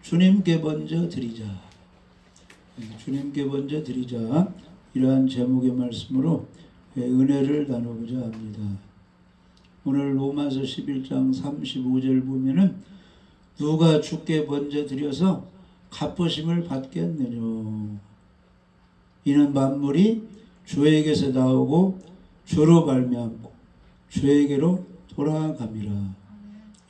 주님께 먼저 드리자. 주님께 먼저 드리자. 이러한 제목의 말씀으로 은혜를 나누고자 합니다. 오늘 로마서 11장 35절 보면은 누가 주께 먼저 드려서 갚으심을 받겠느냐. 이는 만물이 주에게서 나오고 주로 말미암고 주에게로 돌아감이라.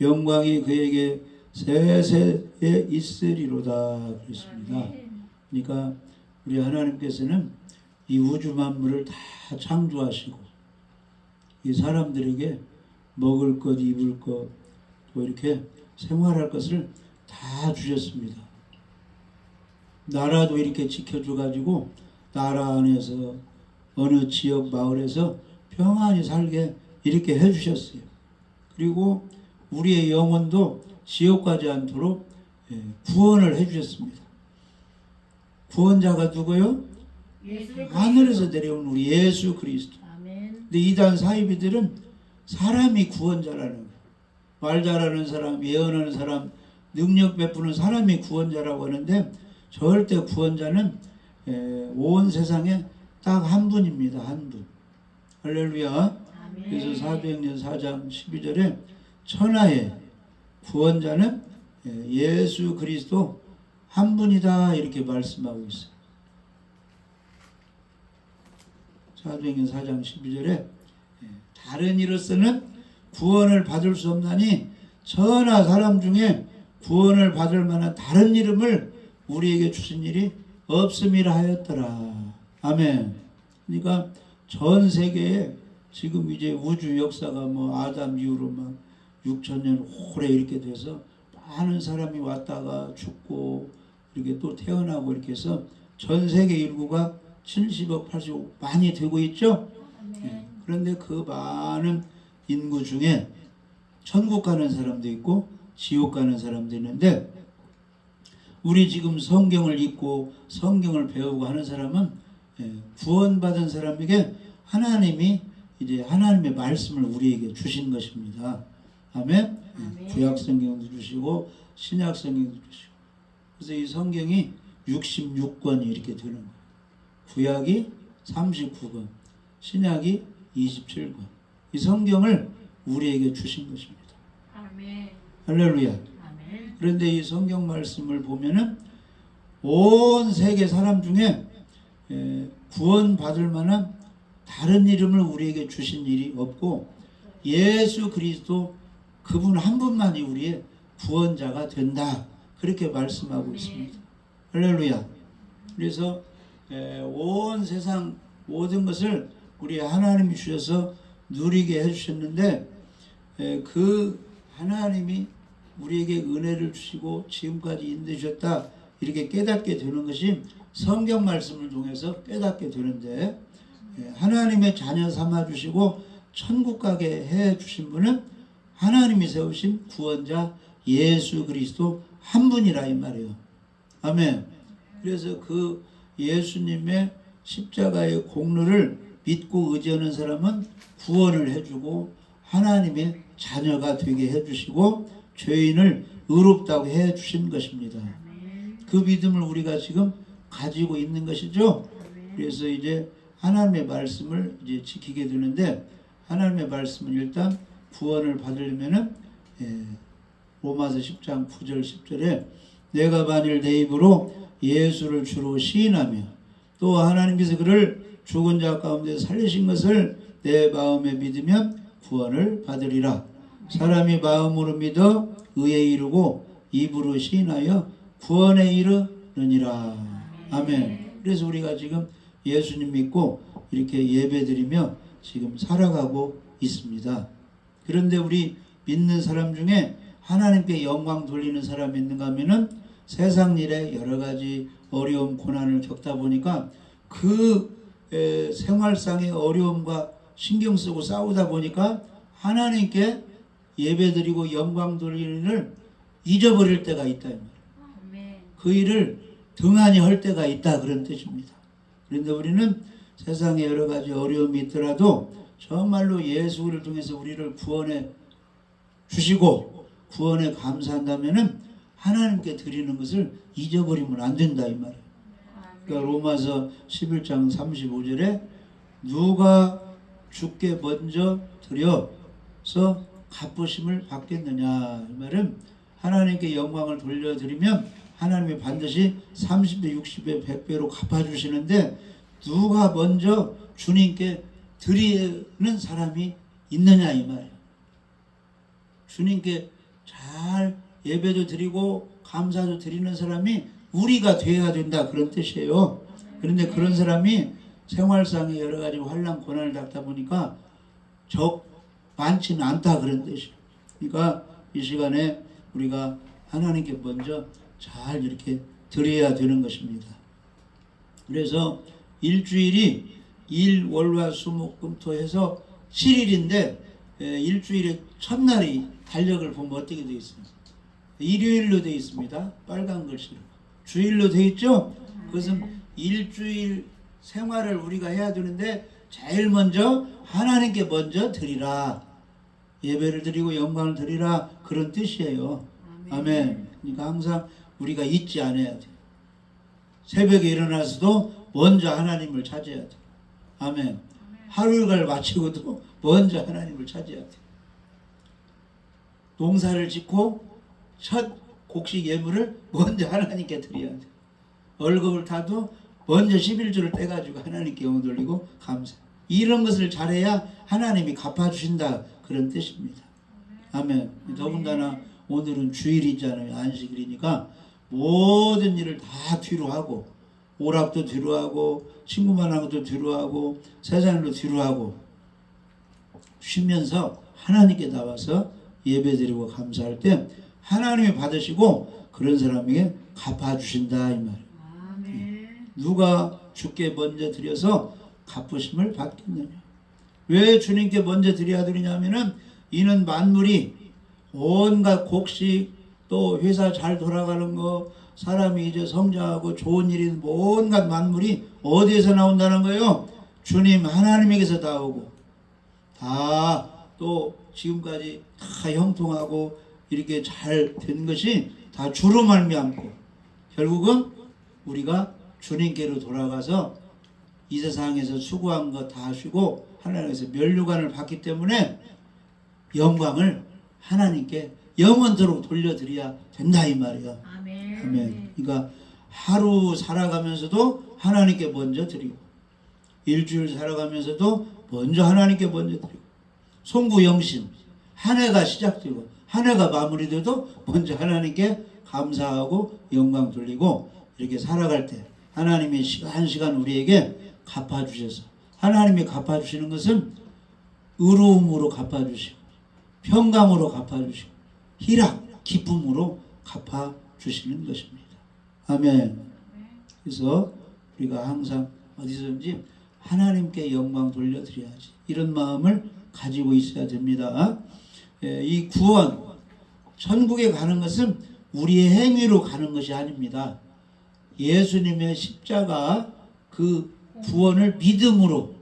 영광이 그에게 세세에 있으리로다 그랬습니다. 그러니까 우리 하나님께서는 이 우주 만물을 다 창조하시고 이 사람들에게 먹을 것, 입을 것, 또 이렇게 생활할 것을 다 주셨습니다. 나라도 이렇게 지켜줘가지고 나라 안에서 어느 지역 마을에서 평안히 살게 이렇게 해주셨어요. 그리고 우리의 영혼도 지옥 가지 않도록 구원을 해주셨습니다. 구원자가 누구요? 하늘에서 내려온 우리 예수 그리스도. 근데 이단 사이비들은 사람이 구원자라는 거예요. 말 잘하는 사람, 예언하는 사람, 능력 베푸는 사람이 구원자라고 하는데 절대 구원자는 온 세상에 딱 한 분입니다. 한 분. 할렐루야. 그래서 사도행전 4장 12절에 천하의 구원자는 예수 그리스도 한 분이다 이렇게 말씀하고 있어요. 사도행전 4장 12절에 다른 이로서는 구원을 받을 수 없나니 천하 사람 중에 구원을 받을 만한 다른 이름을 우리에게 주신 일이 없음이라 하였더라. 아멘. 그러니까 전 세계에 지금 이제 우주 역사가 뭐 아담 이후로 막 6천년 오래 이렇게 돼서 많은 사람이 왔다가 죽고 이렇게 또 태어나고 이렇게 해서 전 세계 인구가 70억, 80억 많이 되고 있죠. 그런데 그 많은 인구 중에 천국 가는 사람도 있고 지옥 가는 사람도 있는데 우리 지금 성경을 읽고 성경을 배우고 하는 사람은 구원받은 사람에게 하나님이 이제 하나님의 말씀을 우리에게 주신 것입니다. 아멘. 구약 성경도 주시고 신약 성경도 주시고. 그래서 이 성경이 66권이 이렇게 되는 거예요. 구약이 39권, 신약이 27권. 이 성경을 우리에게 주신 것입니다. 아멘. 할렐루야. 아멘. 그런데 이 성경 말씀을 보면은 온 세계 사람 중에 구원받을 만한 다른 이름을 우리에게 주신 일이 없고 예수 그리스도 그분 한 분만이 우리의 구원자가 된다. 그렇게 말씀하고 있습니다. 할렐루야. 그래서 온 세상 모든 것을 우리 하나님이 주셔서 누리게 해주셨는데 그 하나님이 우리에게 은혜를 주시고 지금까지 인도해 주셨다 이렇게 깨닫게 되는 것이 성경 말씀을 통해서 깨닫게 되는데 하나님의 자녀 삼아 주시고 천국 가게 해 주신 분은 하나님이 세우신 구원자 예수 그리스도 한 분이라 이 말이에요. 아멘. 그래서 그 예수님의 십자가의 공로를 믿고 의지하는 사람은 구원을 해주고 하나님의 자녀가 되게 해주시고 죄인을 의롭다고 해주신 것입니다. 그 믿음을 우리가 지금 가지고 있는 것이죠. 그래서 이제 하나님의 말씀을 이제 지키게 되는데 하나님의 말씀은 일단 구원을 받으려면은 로마서 10장 9절 10절에 내가 만일 내 입으로 예수를 주로 시인하며 또 하나님께서 그를 죽은 자 가운데 살리신 것을 내 마음에 믿으면 구원을 받으리라. 사람이 마음으로 믿어 의에 이르고 입으로 시인하여 구원에 이르느니라. 아멘. 그래서 우리가 지금 예수님 믿고 이렇게 예배드리며 지금 살아가고 있습니다. 그런데 우리 믿는 사람 중에 하나님께 영광 돌리는 사람이 있는가 하면은 세상 일에 여러 가지 어려움 고난을 겪다 보니까 그 생활상의 어려움과 신경 쓰고 싸우다 보니까 하나님께 예배드리고 영광 돌리는 일을 잊어버릴 때가 있다 이 말이에요. 그 일을 등한히 할 때가 있다 그런 뜻입니다. 그런데 우리는 세상에 여러 가지 어려움이 있더라도 정말로 예수를 통해서 우리를 구원해 주시고 구원에 감사한다면은 하나님께 드리는 것을 잊어버리면 안 된다 이 말이에요. 그러니까 로마서 11장 35절에 누가 주께 먼저 드려서 갚으심을 받겠느냐, 이 말은 하나님께 영광을 돌려드리면 하나님이 반드시 30배, 60배, 100배로 갚아주시는데 누가 먼저 주님께 드리는 사람이 있느냐 이 말이에요. 주님께 잘 예배도 드리고 감사도 드리는 사람이 우리가 되어야 된다 그런 뜻이에요. 그런데 그런 사람이 생활상에 여러 가지 환난 고난을 겪다 보니까 적 많지는 않다 그런 뜻이에요. 그러니까 이 시간에 우리가 하나님께 먼저 잘 이렇게 드려야 되는 것입니다. 그래서 일주일이 일, 월, 화, 수, 목, 금, 토 해서 7일인데 일주일의 첫날이 달력을 보면 어떻게 되어 있습니까? 일요일로 되어 있습니다. 빨간 글씨로. 주일로 되어 있죠? 그것은 일주일 생활을 우리가 해야 되는데 제일 먼저 하나님께 먼저 드리라. 예배를 드리고 영광을 드리라. 그런 뜻이에요. 아멘. 그러니까 항상 우리가 잊지 않아야 돼. 새벽에 일어나서도 먼저 하나님을 찾아야 돼. 아멘. 하루 일과를 마치고도 먼저 하나님을 찾아야 돼. 농사를 짓고 첫 곡식 예물을 먼저 하나님께 드려야 돼. 월급을 타도 먼저 11조를 떼가지고 하나님께 영광 돌리고 감사. 이런 것을 잘해야 하나님이 갚아주신다 그런 뜻입니다. 아멘. 더군다나 오늘은 주일이잖아요. 안식일이니까 모든 일을 다 뒤로 하고 오락도 뒤로 하고 친구 만나는 것도 뒤로 하고 세상일로 뒤로 하고 쉬면서 하나님께 나와서 예배드리고 감사할 때 하나님이 받으시고 그런 사람에게 갚아주신다 이 말이에요. 누가 주께 먼저 드려서 갚으심을 받겠느냐. 왜 주님께 먼저 드려야 되느냐면은 이는 만물이 온갖 곡식 또 회사 잘 돌아가는 거 사람이 이제 성장하고 좋은 일이 온갖 만물이 어디에서 나온다는 거예요? 주님 하나님에게서 나오고 다 또 지금까지 다 형통하고 이렇게 잘 된 것이 다 주로 말미암고 결국은 우리가 주님께로 돌아가서 이 세상에서 수고한 거 다 하시고 하나님께서 면류관을 받기 때문에 영광을 하나님께 영원토록 돌려드려야 된다 이 말이에요. 아멘. 아멘. 그러니까 하루 살아가면서도 하나님께 먼저 드리고 일주일 살아가면서도 먼저 하나님께 먼저 드리고 송구영신 한 해가 시작되고 한 해가 마무리돼도 먼저 하나님께 감사하고 영광 돌리고 이렇게 살아갈 때 하나님이 한 시간 우리에게 갚아주셔서 하나님이 갚아주시는 것은 의로움으로 갚아주시고 평강으로 갚아주시고 희락, 기쁨으로 갚아주시는 것입니다. 아멘. 그래서 우리가 항상 어디서든지 하나님께 영광 돌려드려야지 이런 마음을 가지고 있어야 됩니다. 이 구원, 천국에 가는 것은 우리의 행위로 가는 것이 아닙니다. 예수님의 십자가 그 구원을 믿음으로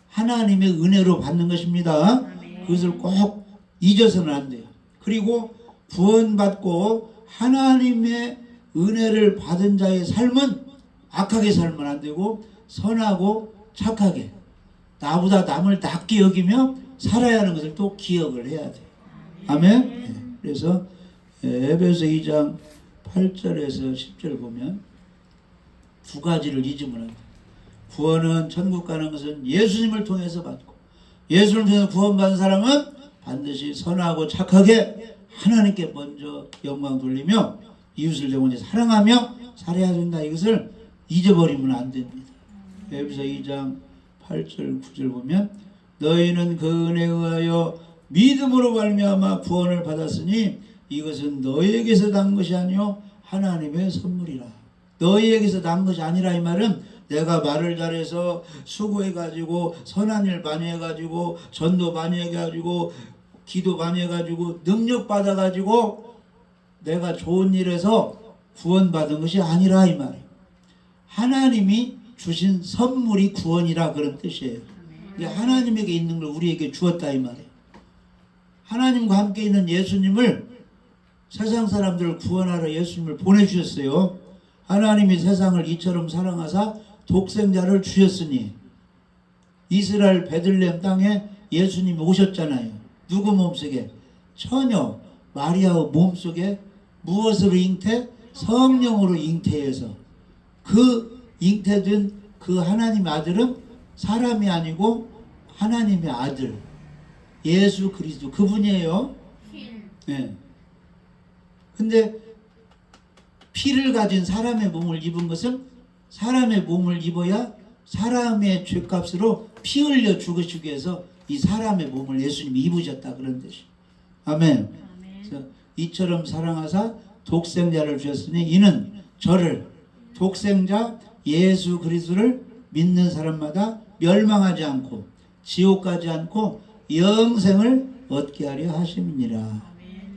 하나님의 은혜로 받는 것입니다. 그것을 꼭 잊어서는 안 돼요. 그리고 구원받고 하나님의 은혜를 받은 자의 삶은 악하게 살면 안 되고 선하고 착하게 나보다 남을 낮게 여기며 살아야 하는 것을 또 기억을 해야 돼요. 아멘. 네. 그래서 에베소 2장 8절에서 10절 보면 두 가지를 잊으면 안 돼요. 구원은 천국 가는 것은 예수님을 통해서 받고 예수를 통해서 구원받은 사람은 반드시 선하고 착하게 하나님께 먼저 영광 돌리며 이웃을 영원히 사랑하며 살아야 된다. 이것을 잊어버리면 안 됩니다. 에베소 2장 8절 9절 보면 너희는 그 은혜에 의하여 믿음으로 말미암아 구원을 받았으니 이것은 너희에게서 난 것이 아니요 하나님의 선물이라. 너희에게서 난 것이 아니라 이 말은 내가 말을 잘해서 수고해가지고 선한 일 많이 해가지고 전도 많이 해가지고 기도 많이 해가지고 능력 받아가지고 내가 좋은 일에서 구원받은 것이 아니라 이 말이에요. 하나님이 주신 선물이 구원이라 그런 뜻이에요. 하나님에게 있는 걸 우리에게 주었다 이 말이에요. 하나님과 함께 있는 예수님을 세상 사람들을 구원하러 예수님을 보내주셨어요. 하나님이 세상을 이처럼 사랑하사 독생자를 주셨으니 이스라엘 베들레헴 땅에 예수님이 오셨잖아요. 누구 몸속에? 처녀 마리아의 몸속에 무엇으로 잉태? 성령으로 잉태해서 그 잉태된 그 하나님의 아들은 사람이 아니고 하나님의 아들 예수 그리스도 그분이에요. 네. 근데 피를 가진 사람의 몸을 입은 것은 사람의 몸을 입어야 사람의 죄값으로 피 흘려 죽으시기 위해서 이 사람의 몸을 예수님이 입으셨다 그런 뜻이에요. 아멘. 그래서 이처럼 사랑하사 독생자를 주셨으니 이는 저를 독생자 예수 그리스도를 믿는 사람마다 멸망하지 않고 지옥 가지 않고 영생을 얻게 하려 하심이니라.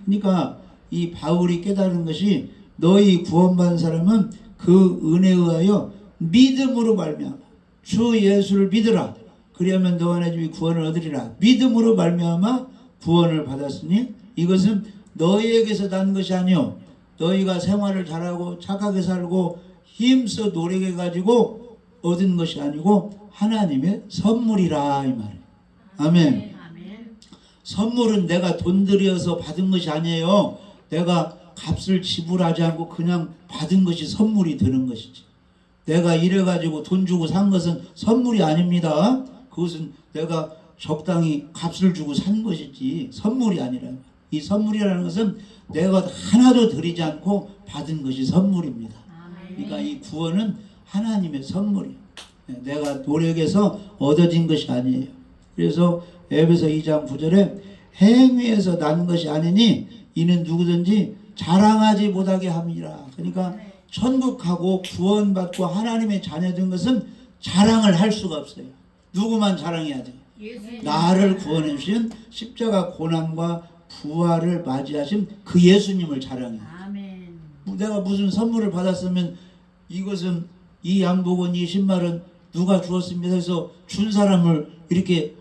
그러니까 이 바울이 깨달은 것이 너희 구원받은 사람은 그 은혜에 의하여 믿음으로 말미암아 주 예수를 믿으라. 그리하면 너와 내 집이 구원을 얻으리라. 믿음으로 말미암아 구원을 받았으니 이것은 너희에게서 난 것이 아니요 너희가 생활을 잘하고 착하게 살고 힘써 노력해 가지고 얻은 것이 아니고 하나님의 선물이라 이 말이에요. 아멘. 선물은 내가 돈 들여서 받은 것이 아니에요. 내가 값을 지불하지 않고 그냥 받은 것이 선물이 되는 것이지. 내가 이래가지고 돈 주고 산 것은 선물이 아닙니다. 그것은 내가 적당히 값을 주고 산 것이지 선물이 아니라. 이 선물이라는 것은 내가 하나도 드리지 않고 받은 것이 선물입니다. 그러니까 이 구원은 하나님의 선물이에요. 내가 노력해서 얻어진 것이 아니에요. 그래서 에베소 2장 9절에 행위에서 난 것이 아니니 이는 누구든지 자랑하지 못하게 함이라. 그러니까 천국하고 구원받고 하나님의 자녀된 것은 자랑을 할 수가 없어요. 누구만 자랑해야 돼요? 나를 구원해 주신 십자가 고난과 부활을 맞이하신 그 예수님을 자랑해요. 내가 무슨 선물을 받았으면 이것은 이 양복은 이 신발은 누가 주었습니다 해서 준 사람을 이렇게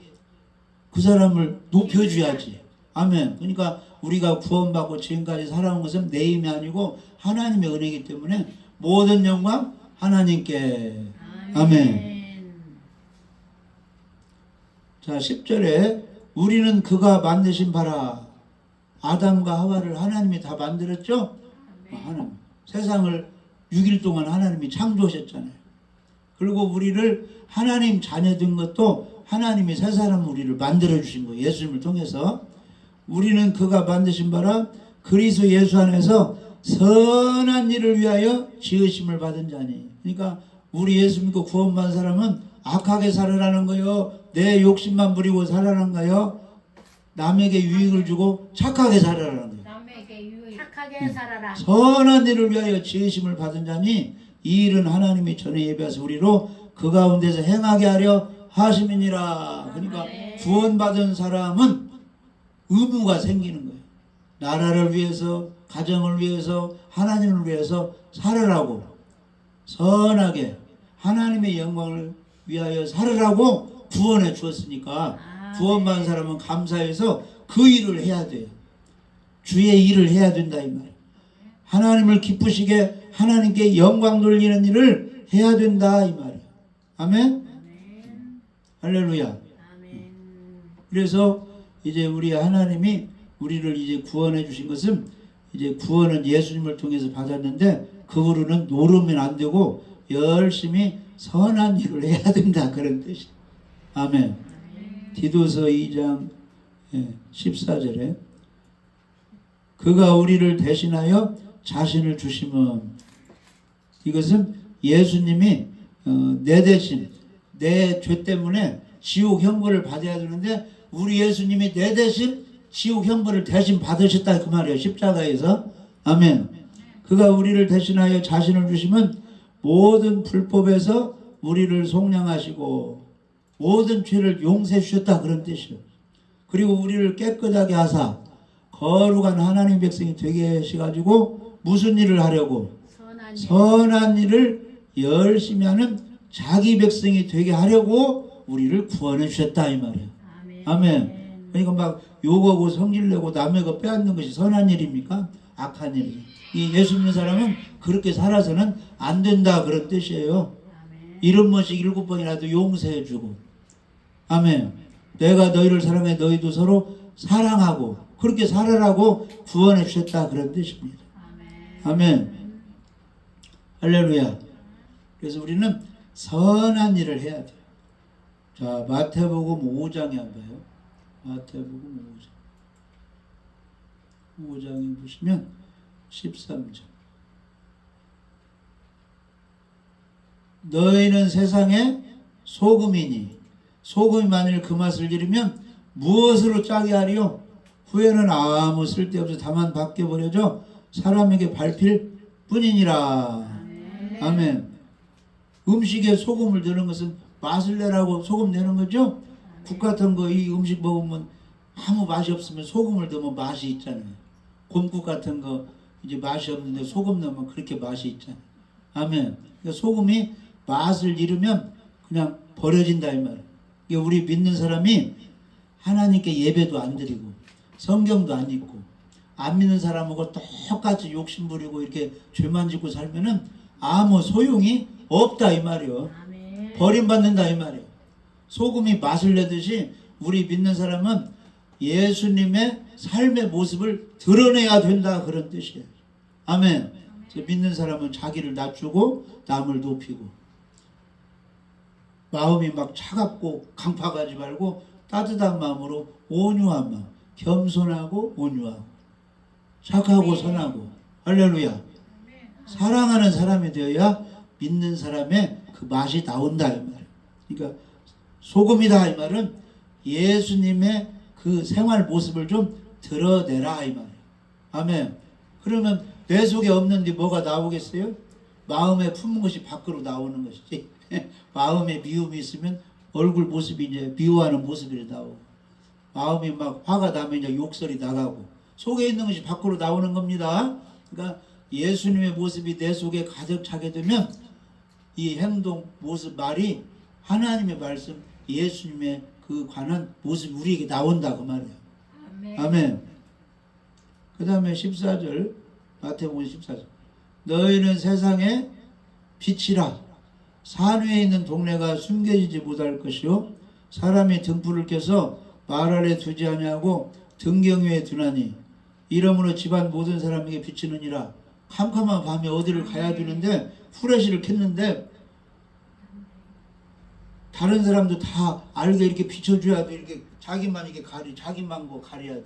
그 사람을 높여줘야지. 아멘. 그러니까 우리가 구원받고 지금까지 살아온 것은 내 힘이 아니고 하나님의 은혜이기 때문에 모든 영광 하나님께. 아멘. 자 10절에 우리는 그가 만드신 바라. 아담과 하와를 하나님이 다 만들었죠. 하나님. 세상을 6일 동안 하나님이 창조하셨잖아요. 그리고 우리를 하나님 자녀된 것도 하나님이 새 사람 우리를 만들어 주신 거예요. 예수님을 통해서. 우리는 그가 만드신 바라 그리스도 예수 안에서 선한 일을 위하여 지으심을 받은 자니. 그러니까 우리 예수 믿고 구원받은 사람은 악하게 살아라는 거요. 내 욕심만 부리고 살아라는 거요. 남에게 유익을 주고 착하게 살아라는 거예요. 남에게 유익 착하게 살아라. 선한 일을 위하여 지으심을 받은 자니 이 일은 하나님이 전에 예비하사 우리로 그 가운데서 행하게 하려 하심이니라. 그러니까 구원받은 사람은 의무가 생기는 거예요. 나라를 위해서, 가정을 위해서, 하나님을 위해서 살으라고 선하게 하나님의 영광을 위하여 살으라고 구원해 주었으니까 구원받은 사람은 감사해서 그 일을 해야 돼요. 주의 일을 해야 된다 이 말이에요. 하나님을 기쁘시게 하나님께 영광 돌리는 일을 해야 된다 이 말이에요. 아멘? 할렐루야. 아멘. 그래서 이제 우리 하나님이 우리를 이제 구원해 주신 것은 이제 구원은 예수님을 통해서 받았는데 그 후로는 노르면 안 되고 열심히 선한 일을 해야 된다 그런 뜻이. 아멘. 디도서 2장 14절에 그가 우리를 대신하여 자신을 주시면 이것은 예수님이 내 대신 내 죄 때문에 지옥 형벌을 받아야 되는데 우리 예수님이 내 대신 지옥 형벌을 대신 받으셨다 그 말이에요. 십자가에서. 아멘. 그가 우리를 대신하여 자신을 주시면 모든 불법에서 우리를 속량하시고 모든 죄를 용서해 주셨다 그런 뜻이에요. 그리고 우리를 깨끗하게 하사 거룩한 하나님 백성이 되게 하셔가지고 무슨 일을 하려고? 선한 일을 열심히 하는 자기 백성이 되게 하려고 우리를 구원해 주셨다 이 말이에요. 아멘. 그러니까 막 욕하고 성질내고 남의 거 빼앗는 것이 선한 일입니까? 악한 일이죠. 이 예수 믿는 사람은 그렇게 살아서는 안 된다 그런 뜻이에요. 아멘. 70번씩 7번이라도 용서해주고 아멘. 내가 너희를 사랑해 너희도 서로 사랑하고 그렇게 살아라고 구원해 주셨다 그런 뜻입니다. 아멘. 할렐루야. 그래서 우리는 선한 일을 해야 돼요. 자, 마태복음 5장에 한번 봐요. 마태복음 5장. 5장에 보시면 13절. 너희는 세상의 소금이니 소금이 만일 그 맛을 잃으면 무엇으로 짜게 하리요? 후에는 아무 쓸데없이 다만 밖에 버려져 사람에게 밟힐 뿐이니라. 아멘. 음식에 소금을 넣는 것은 맛을 내라고 소금 내는 거죠? 국 같은 거 이 음식 먹으면 아무 맛이 없으면 소금을 넣으면 맛이 있잖아요. 곰국 같은 거 이제 맛이 없는데 소금 넣으면 그렇게 맛이 있잖아요. 아멘. 그러니까 소금이 맛을 잃으면 그냥 버려진다 이 말이에요. 우리 믿는 사람이 하나님께 예배도 안 드리고 성경도 안 읽고 안 믿는 사람하고 똑같이 욕심부리고 이렇게 죄만 짓고 살면은 아무 소용이 없다 이 말이요. 아멘. 버림받는다 이 말이요. 소금이 맛을 내듯이 우리 믿는 사람은 예수님의 삶의 모습을 드러내야 된다 그런 뜻이에요. 아멘. 믿는 사람은 자기를 낮추고 남을 높이고 마음이 막 차갑고 강팍하지 말고 따뜻한 마음으로 온유한 마음, 겸손하고 온유하고 착하고 선하고 할렐루야. 사랑하는 사람이 되어야 믿는 사람의 그 맛이 나온다 이 말. 그러니까 소금이다 이 말은 예수님의 그 생활 모습을 좀 드러내라 이 말이에요. 아멘. 그러면 내 속에 없는데 뭐가 나오겠어요? 마음에 품은 것이 밖으로 나오는 것이지. 마음에 미움이 있으면 얼굴 모습이 이제 미워하는 모습이 나오고 마음이 막 화가 나면 이제 욕설이 나가고 속에 있는 것이 밖으로 나오는 겁니다. 그러니까 예수님의 모습이 내 속에 가득 차게 되면 이 행동, 모습, 말이 하나님의 말씀, 예수님의 그 관한 모습이 우리에게 나온다 그 말이에요. 아멘. 아멘. 그 다음에 14절 마태복음 14절 너희는 세상의 빛이라 산 위에 있는 동네가 숨겨지지 못할 것이요 사람이 등불을 켜서 말 아래 두지 아니하고 등경 위에 두나니 이러므로 집안 모든 사람에게 비치느니라. 캄캄한 밤에 어디를 가야 되는데 후레쉬를 켰는데 다른 사람도 다 알게 이렇게 비춰줘야 돼. 이렇게 자기만 이렇게 자기만 뭐 가려야 돼.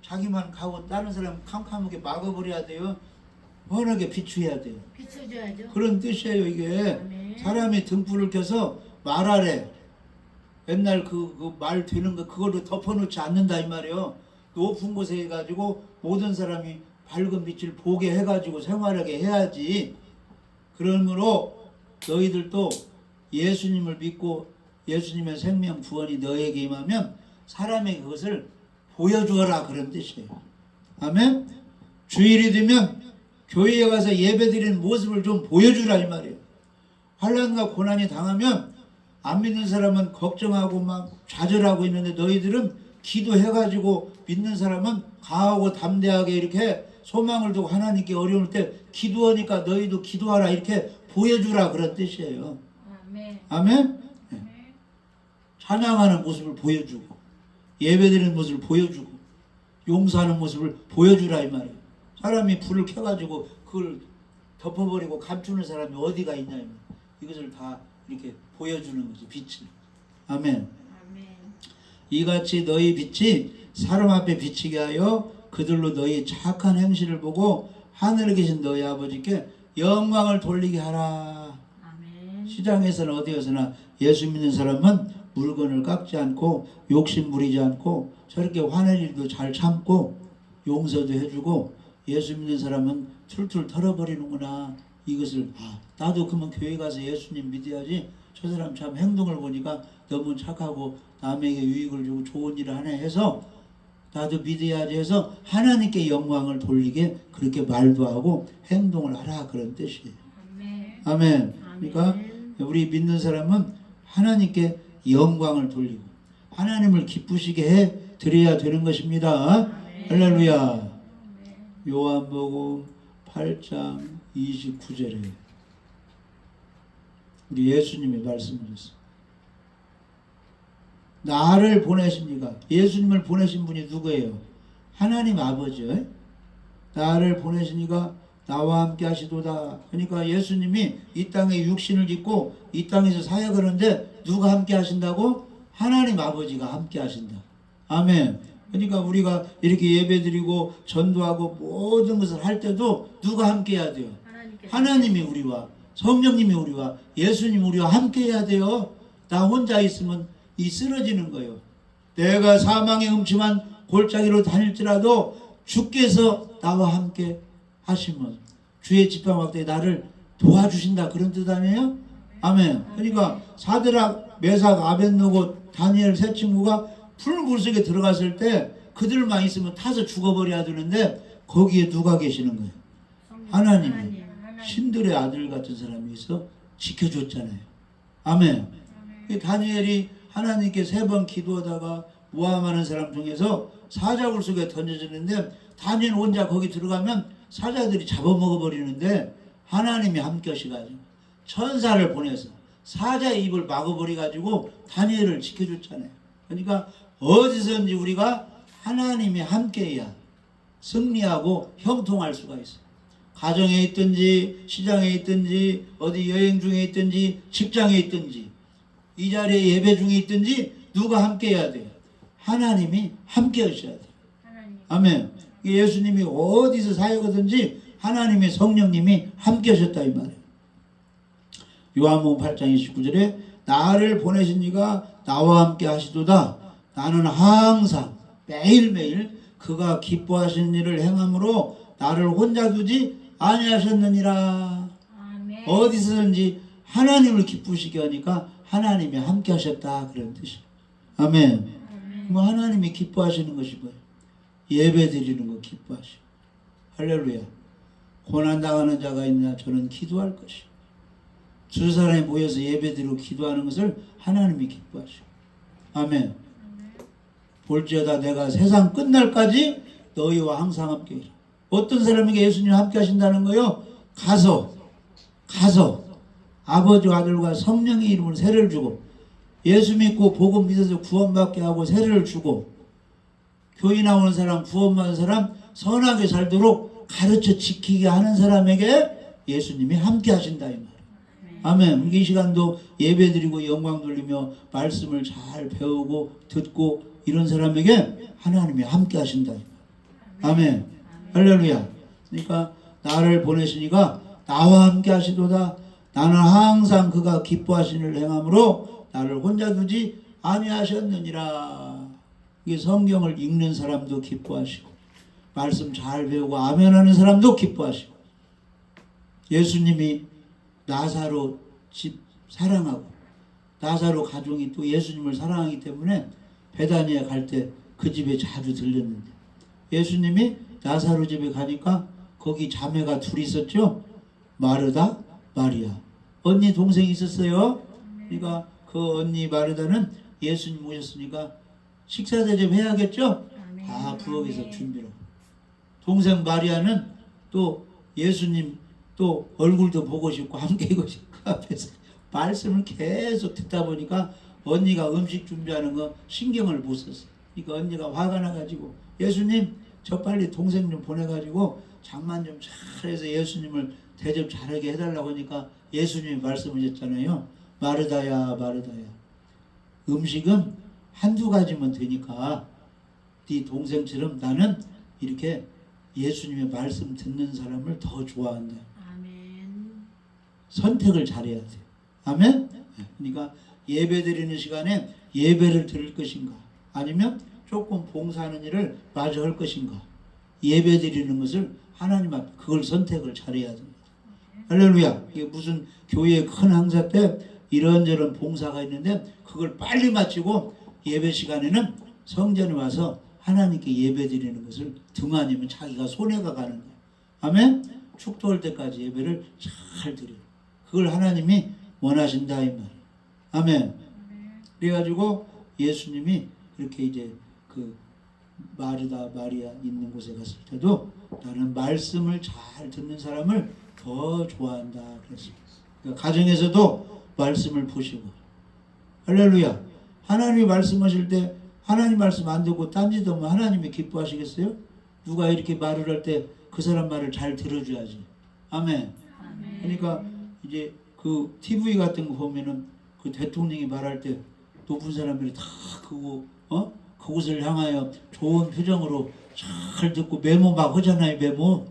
자기만 가고 다른 사람 캄캄하게 막아버려야 돼요. 훤하게 비추어야 돼요. 비춰줘야죠. 그런 뜻이에요 이게. 아멘. 사람이 등불을 켜서 말 아래 옛날 그 말 되는 거 그걸로 덮어놓지 않는다 이 말이에요. 높은 곳에 해가지고 모든 사람이 밝은 빛을 보게 해가지고 생활하게 해야지. 그러므로 너희들도 예수님을 믿고 예수님의 생명 구원이 너에게 임하면 사람에게 그것을 보여주어라 그런 뜻이에요. 아멘. 주일이 되면 교회에 가서 예배드리는 모습을 좀 보여주라 이 말이에요. 환난과 고난이 당하면 안 믿는 사람은 걱정하고 막 좌절하고 있는데 너희들은 기도해가지고 믿는 사람은 강하고 담대하게 이렇게 소망을 두고 하나님께 어려울 때 기도하니까 너희도 기도하라 이렇게 보여주라 그런 뜻이에요. 아멘. 아멘. 네. 찬양하는 모습을 보여주고 예배드리는 모습을 보여주고 용서하는 모습을 보여주라 이 말이에요. 사람이 불을 켜가지고 그걸 덮어버리고 감추는 사람이 어디가 있냐 이것을 다 이렇게 보여주는 거지 빛을. 아멘. 아멘. 이같이 너희 빛이 사람 앞에 비치게 하여 그들로 너희 착한 행실을 보고 하늘에 계신 너희 아버지께 영광을 돌리게 하라. 아멘. 시장에서는 어디에서나 예수 믿는 사람은 물건을 깎지 않고 욕심 부리지 않고 저렇게 화낼 일도 잘 참고 용서도 해주고 예수 믿는 사람은 툴툴 털어버리는구나. 이것을 나도 그러면 교회 가서 예수님 믿어야지. 저 사람 참 행동을 보니까 너무 착하고 남에게 유익을 주고 좋은 일을 하네 해서 나도 믿어야지 해서 하나님께 영광을 돌리게 그렇게 말도 하고 행동을 하라 그런 뜻이에요. 아멘. 아멘. 그러니까 우리 믿는 사람은 하나님께 영광을 돌리고 하나님을 기쁘시게 해 드려야 되는 것입니다. 할렐루야. 요한복음 8장 29절에 우리 예수님이 말씀하셨어요. 나를 보내신 이가, 예수님을 보내신 분이 누구예요? 하나님 아버지요. 나를 보내신 이가 나와 함께 하시도다. 그러니까 예수님이 이 땅에 육신을 입고 이 땅에서 사역을 하는데 누가 함께 하신다고? 하나님 아버지가 함께 하신다. 아멘. 그러니까 우리가 이렇게 예배드리고 전도하고 모든 것을 할 때도 누가 함께 해야 돼요? 하나님이 우리와, 성령님이 우리와, 예수님이 우리와 함께 해야 돼요. 나 혼자 있으면 이 쓰러지는 거예요. 내가 사망의 음침한 골짜기로 다닐지라도 주께서 나와 함께 하시면 주의 지팡이에 나를 도와주신다, 그런 뜻 아니에요? 아멘. 그러니까 사드락, 메삭, 아벳느고, 다니엘 세 친구가 풀물 속에 들어갔을 때 그들만 있으면 타서 죽어버려야 되는데 거기에 누가 계시는 거예요? 하나님이. 신들의 아들 같은 사람이 있어 지켜줬잖아요. 아멘. 다니엘이 하나님께 3번 기도하다가 모함하는 사람 중에서 사자굴 속에 던져지는데 다니엘 혼자 거기 들어가면 사자들이 잡아먹어버리는데 하나님이 함께 하셔가지고 천사를 보내서 사자의 입을 막아버려가지고 다니엘을 지켜줬잖아요. 그러니까 어디서든지 우리가 하나님이 함께해야 승리하고 형통할 수가 있어요. 가정에 있든지 시장에 있든지 어디 여행 중에 있든지 직장에 있든지 이 자리에 예배 중에 있든지 누가 함께해야 돼요? 하나님이 함께 하셔야 돼요. 아멘. 예수님이 어디서 사역하든지 하나님의 성령님이 함께 하셨다 이 말이에요. 요한복음 8장 29절에 나를 보내신 이가 나와 함께 하시도다. 나는 항상 매일매일 그가 기뻐하시는 일을 행함으로 나를 혼자 두지 아니하셨느니라. 아멘. 어디서든지 하나님을 기쁘시게 하니까 하나님이 함께 하셨다, 그런 뜻이에요. 아멘. 뭐 하나님이 기뻐하시는 것이 뭐예요? 예배 드리는 거 기뻐하시고. 할렐루야. 고난당하는 자가 있나 저는 기도할 것이요. 두 사람이 모여서 예배 드리고 기도하는 것을 하나님이 기뻐하시고. 아멘. 볼지어다 내가 세상 끝날까지 너희와 항상 함께하리라. 어떤 사람에게 예수님 함께 하신다는 거요? 가서 아버지와 아들과 성령의 이름으로 세례를 주고 예수 믿고 복음 믿어서 구원받게 하고 세례를 주고 교회 나오는 사람, 구원받은 사람 선하게 살도록 가르쳐 지키게 하는 사람에게 예수님이 함께 하신다 이 말이에요. 아멘. 이 시간도 예배드리고 영광 돌리며 말씀을 잘 배우고 듣고 이런 사람에게 하나님이 함께 하신다. 아멘. 할렐루야. 그러니까 나를 보내시니가 나와 함께 하시도다. 나는 항상 그가 기뻐하시는 일을 행함으로 나를 혼자 두지 아니하셨느니라. 이게 성경을 읽는 사람도 기뻐하시고 말씀 잘 배우고 아멘하는 사람도 기뻐하시고 예수님이 나사로 집 사랑하고 나사로 가족이 또 예수님을 사랑하기 때문에 베다니에 갈 때 그 집에 자주 들렸는데 예수님이 나사로 집에 가니까 거기 자매가 둘이 있었죠. 마르다, 마리아. 언니 동생이 있었어요. 그러니까 그 언니 마르다는 예수님 오셨으니까 식사 대접 해야겠죠. 다 부엌에서 준비를 하고 동생 마리아는 또 예수님 또 얼굴도 보고 싶고 함께 이고 싶고 그 앞에서 말씀을 계속 듣다 보니까 언니가 음식 준비하는 거 신경을 못 썼어요. 그러니까 언니가 화가 나가지고 예수님 저 빨리 동생 좀 보내가지고 장만 좀 잘해서 예수님을 대접 잘하게 해달라고 하니까 예수님이 말씀하셨잖아요. 마르다야 마르다야 음식은 한두 가지면 되니까 네 동생처럼 나는 이렇게 예수님의 말씀 듣는 사람을 더 좋아한다. 아멘. 선택을 잘해야 돼. 아멘. 그러니까 예배 드리는 시간에 예배를 드릴 것인가 아니면 조금 봉사하는 일을 마저 할 것인가 예배 드리는 것을 하나님 앞에 그걸 선택을 잘해야 됩니다. 할렐루야. 이게 무슨 교회 큰 행사 때 이런저런 봉사가 있는데 그걸 빨리 마치고 예배 시간에는 성전에 와서 하나님께 예배 드리는 것을 등 아니면 자기가 손해가 가는 거예요. 아멘. 축도할 때까지 예배를 잘 드려요. 그걸 하나님이 원하신다 이 말이에요. 아멘. 그래가지고 예수님이 그렇게 이제 그 마르다 마리아 있는 곳에 갔을 때도 나는 말씀을 잘 듣는 사람을 더 좋아한다 그랬어요. 그러니까 가정에서도 말씀을 보시고 할렐루야. 하나님이 말씀하실 때 하나님 말씀 안 듣고 딴짓 하면 하나님이 기뻐하시겠어요? 누가 이렇게 말을 할 때 그 사람 말을 잘 들어줘야지. 아멘. 그러니까 이제 그 TV 같은 거 보면은 그 대통령이 말할 때 높은 사람들이 다 그곳을 향하여 좋은 표정으로 잘 듣고 메모 막 하잖아요. 메모.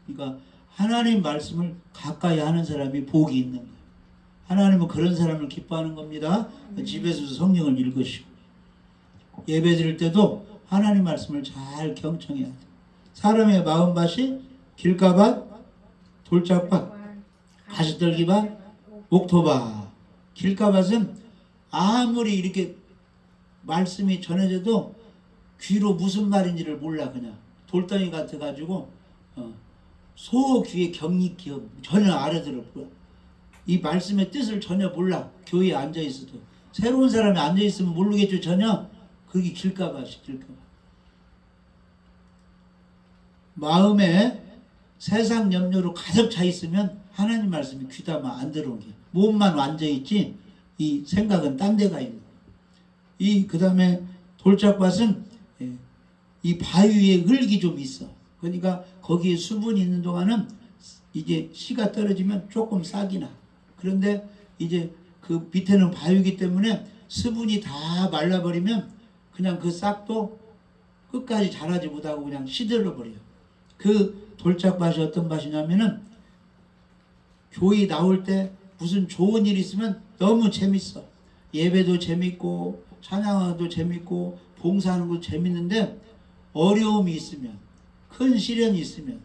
그러니까 하나님 말씀을 가까이 하는 사람이 복이 있는 거예요. 하나님은 그런 사람을 기뻐하는 겁니다. 집에서도 성경을 읽으시고 예배 드릴 때도 하나님 말씀을 잘 경청해야 돼요. 사람의 마음밭이 길가밭, 돌짝밭, 가시떨기밭, 옥토밭. 길가밭은 아무리 이렇게 말씀이 전해져도 귀로 무슨 말인지를 몰라. 그냥 돌덩이 같아가지고 소 귀에 경익히 전혀 알아들어. 이 말씀의 뜻을 전혀 몰라. 교회에 앉아있어도 새로운 사람이 앉아있으면 모르겠죠. 전혀. 그게 길가밭이 길가밭. 마음에 세상 염려로 가득 차 있으면 하나님 말씀이 귀담아 안 들어오게. 몸만 앉아있지 이 생각은 딴 데가 있는 거예요. 그 다음에 돌짝밭은 이 바위에 흙이 좀 있어. 그러니까 거기에 수분이 있는 동안은 이제 씨가 떨어지면 조금 싹이 나. 그런데 이제 그 밑에는 바위이기 때문에 수분이 다 말라버리면 그냥 그 싹도 끝까지 자라지 못하고 그냥 시들어 버려요. 그 돌짝밭이 어떤 밭이냐면은 교회 나올 때 무슨 좋은 일 있으면 너무 재밌어. 예배도 재밌고 찬양도 재밌고 봉사하는 것도 재밌는데 어려움이 있으면 큰 시련이 있으면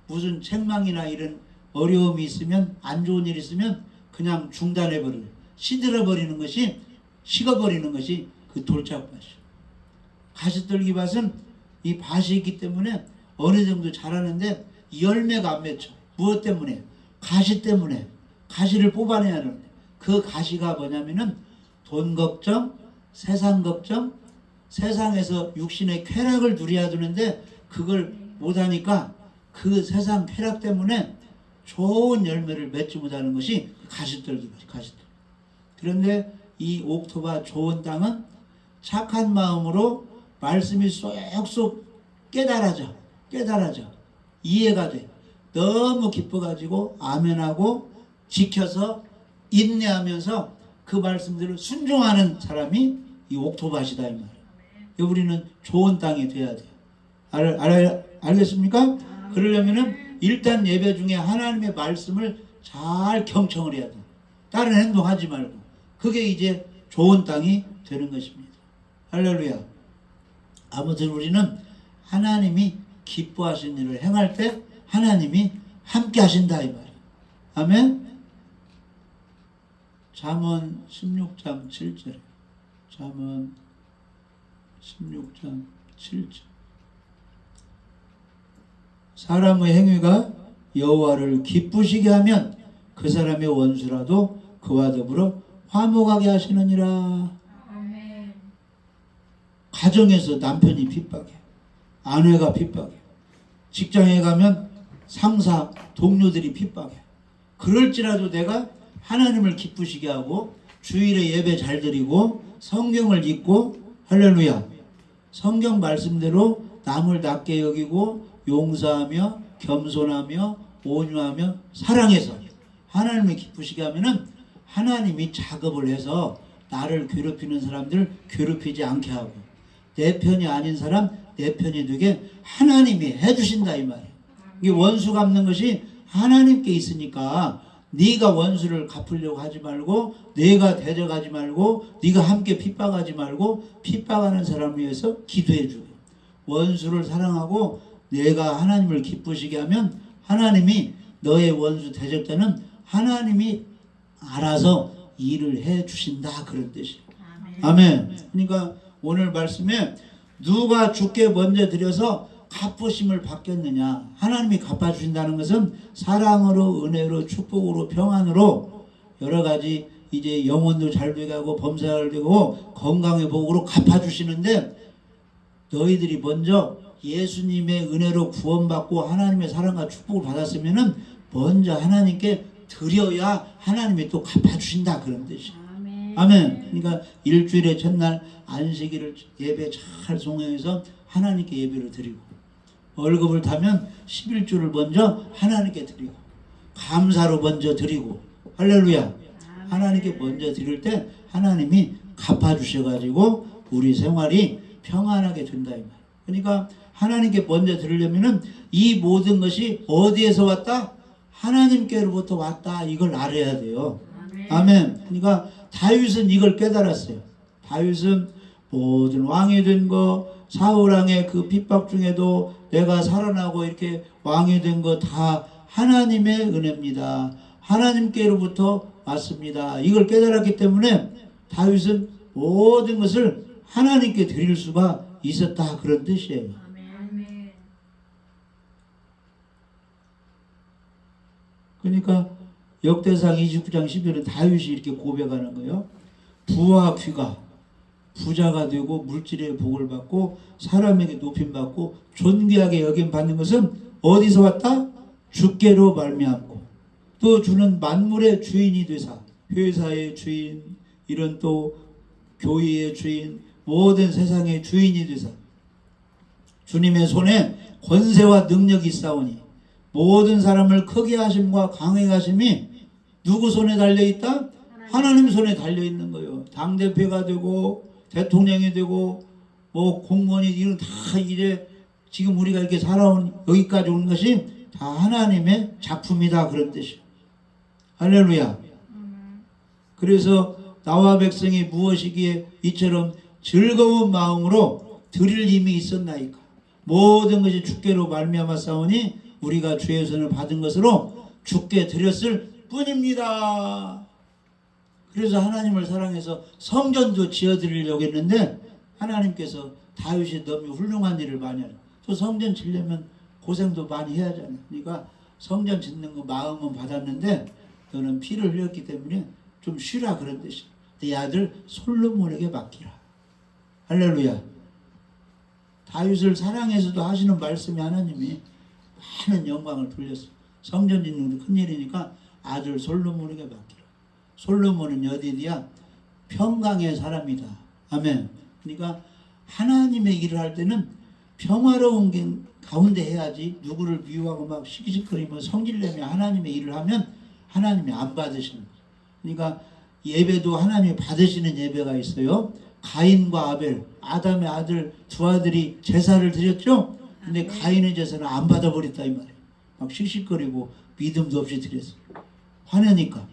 무슨 책망이나 이런 어려움이 있으면 안 좋은 일이 있으면 그냥 중단해버리는 시들어버리는 것이 식어버리는 것이 그 돌짝밭이에요. 가시떨기밭은 이 밭이 있기 때문에 어느 정도 자라는데 열매가 안 맺혀. 무엇 때문에? 가시 때문에. 가시를 뽑아내야 하는데 그 가시가 뭐냐면은 돈 걱정, 세상 걱정, 세상에서 육신의 쾌락을 누려야 되는데 그걸 못하니까 그 세상 쾌락 때문에 좋은 열매를 맺지 못하는 것이 가시떨기밭이 가시떨기. 그런데 이 옥토밭 좋은 땅은 착한 마음으로 말씀이 쏙쏙 깨달아져 이해가 돼. 너무 기뻐가지고 아멘하고 지켜서 인내하면서 그 말씀들을 순종하는 사람이 이 옥토밭이다 이 말이에요. 우리는 좋은 땅이 돼야 돼요. 알겠습니까? 그러려면은 일단 예배 중에 하나님의 말씀을 잘 경청을 해야 돼요. 다른 행동하지 말고. 그게 이제 좋은 땅이 되는 것입니다. 할렐루야. 아무튼 우리는 하나님이 기뻐하신 일을 행할 때 하나님이 함께 하신다 이 말이에요. 아멘. 잠언 16장 7절. 잠언 16장 7절. 사람의 행위가 여호와를 기쁘시게 하면 그 사람의 원수라도 그와 더불어 화목하게 하시느니라. 아멘. 가정에서 남편이 핍박해, 아내가 핍박해, 직장에 가면 상사, 동료들이 핍박해. 그럴지라도 내가 하나님을 기쁘시게 하고 주일에 예배 잘 드리고 성경을 읽고 할렐루야 성경 말씀대로 남을 낮게 여기고 용서하며 겸손하며 온유하며 사랑해서 하나님을 기쁘시게 하면은 하나님이 작업을 해서 나를 괴롭히는 사람들 괴롭히지 않게 하고 내 편이 아닌 사람 내 편이 되게 하나님이 해주신다 이 말이에요. 이게 원수 갚는 것이 하나님께 있으니까 네가 원수를 갚으려고 하지 말고 내가 대적하지 말고 네가 함께 핍박하지 말고 핍박하는 사람을 위해서 기도해 주고 원수를 사랑하고 내가 하나님을 기쁘시게 하면 하나님이 너의 원수 대적자는 하나님이 알아서 일을 해 주신다 그런 뜻이에요. 아멘. 그러니까 오늘 말씀에 누가 주께 먼저 드려서 갚으심을 받겠느냐. 하나님이 갚아주신다는 것은 사랑으로 은혜로 축복으로 평안으로 여러 가지 이제 영혼도 잘 되고 범사가 되고 건강의 복으로 갚아주시는데 너희들이 먼저 예수님의 은혜로 구원받고 하나님의 사랑과 축복을 받았으면은 먼저 하나님께 드려야 하나님이 또 갚아주신다 그런 뜻이에요. 아멘. 아멘. 그러니까 일주일의 첫날 안식일을 예배 잘 송행해서 하나님께 예배를 드리고, 월급을 타면 11조를 먼저 하나님께 드리고, 감사로 먼저 드리고, 할렐루야. 하나님께 먼저 드릴 때 하나님이 갚아주셔가지고 우리 생활이 평안하게 된다 이 말. 그러니까 하나님께 먼저 드리려면은 이 모든 것이 어디에서 왔다? 하나님께로부터 왔다. 이걸 알아야 돼요. 아멘. 그러니까 다윗은 이걸 깨달았어요. 다윗은 모든 왕이 된 거, 사울왕의 그 핍박 중에도 내가 살아나고 이렇게 왕이 된 거 다 하나님의 은혜입니다. 하나님께로부터 왔습니다. 이걸 깨달았기 때문에 다윗은 모든 것을 하나님께 드릴 수가 있었다 그런 뜻이에요. 아멘. 그러니까 역대상 29장 11은 다윗이 이렇게 고백하는 거예요. 부와 귀가 부자가 되고 물질의 복을 받고 사람에게 높임 받고 존귀하게 여김 받는 것은 어디서 왔다? 주께로 말미암고, 또 주는 만물의 주인이 되사, 회사의 주인, 이런 또 교회의 주인, 모든 세상의 주인이 되사 주님의 손에 권세와 능력이 있사오니 모든 사람을 크게 하심과 강하게 하심이 누구 손에 달려있다? 하나님 손에 달려있는 거예요. 당대표가 되고 대통령이 되고 뭐 공무원이 이런 다 이제 지금 우리가 이렇게 살아온 여기까지 온 것이 다 하나님의 작품이다 그런 뜻이에요. 할렐루야. 그래서 나와 백성이 무엇이기에 이처럼 즐거운 마음으로 드릴 힘이 있었나이까. 모든 것이 주께로 말미암아 싸우니 우리가 주의 손을 받은 것으로 주께 드렸을 뿐입니다. 그래서 하나님을 사랑해서 성전도 지어드리려고 했는데 하나님께서 다윗이 너무 훌륭한 일을 많이 하죠. 또 성전 짓려면 고생도 많이 해야 하잖아요. 그러니까 성전 짓는 거 마음은 받았는데 너는 피를 흘렸기 때문에 좀 쉬라 그런 뜻이에요. 내 아들 솔로몬에게 맡기라. 할렐루야. 다윗을 사랑해서도 하시는 말씀이 하나님이 많은 영광을 돌렸어요. 성전 짓는 것도 큰일이니까 아들 솔로몬에게 맡기라. 솔로몬은 여디디야 평강의 사람이다. 아멘. 그러니까 하나님의 일을 할 때는 평화로운 게 가운데 해야지. 누구를 미워하고 막 시기sik거리며 성질내며 하나님의 일을 하면 하나님이 안 받으시는 거예요. 그러니까 예배도 하나님이 받으시는 예배가 있어요. 가인과 아벨, 아담의 아들 두 아들이 제사를 드렸죠. 근데 가인의 제사는 안 받아버렸다 이 말이에요. 막 씩씩거리고 믿음도 없이 드렸어요. 화내니까.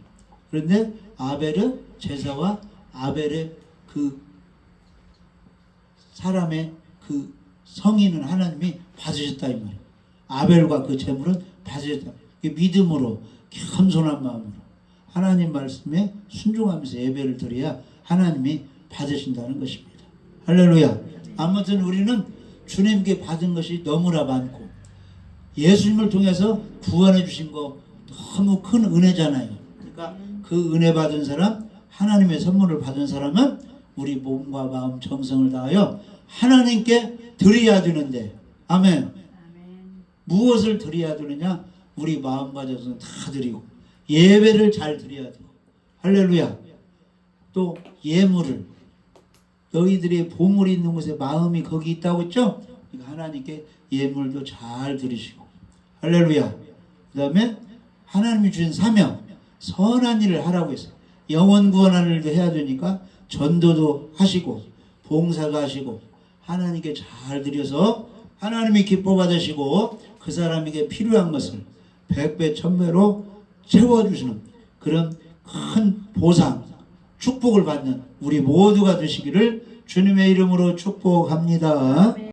그런데 아벨은 제사와 아벨의 그 사람의 그 성인은 하나님이 받으셨다 이 말이에요. 아벨과 그 제물은 받으셨다. 믿음으로 겸손한 마음으로 하나님 말씀에 순종하면서 예배를 드려야 하나님이 받으신다는 것입니다. 할렐루야. 아무튼 우리는 주님께 받은 것이 너무나 많고 예수님을 통해서 구원해 주신 거 너무 큰 은혜잖아요. 그러니까 그 은혜 받은 사람, 하나님의 선물을 받은 사람은 우리 몸과 마음 정성을 다하여 하나님께 드려야 되는데, 아멘. 무엇을 드려야 되느냐? 우리 마음과 정성 다 드리고 예배를 잘 드려야 돼요. 할렐루야. 또 예물을, 너희들의 보물이 있는 곳에 마음이 거기 있다고 했죠? 그러니까 하나님께 예물도 잘 드리시고, 할렐루야. 그 다음에 하나님이 주신 사명, 선한 일을 하라고 했어요. 영혼 구원하는 일도 해야 되니까 전도도 하시고 봉사도 하시고 하나님께 잘 드려서 하나님이 기뻐 받으시고 그 사람에게 필요한 것을 백배 천배로 채워주시는 그런 큰 보상, 축복을 받는 우리 모두가 되시기를 주님의 이름으로 축복합니다.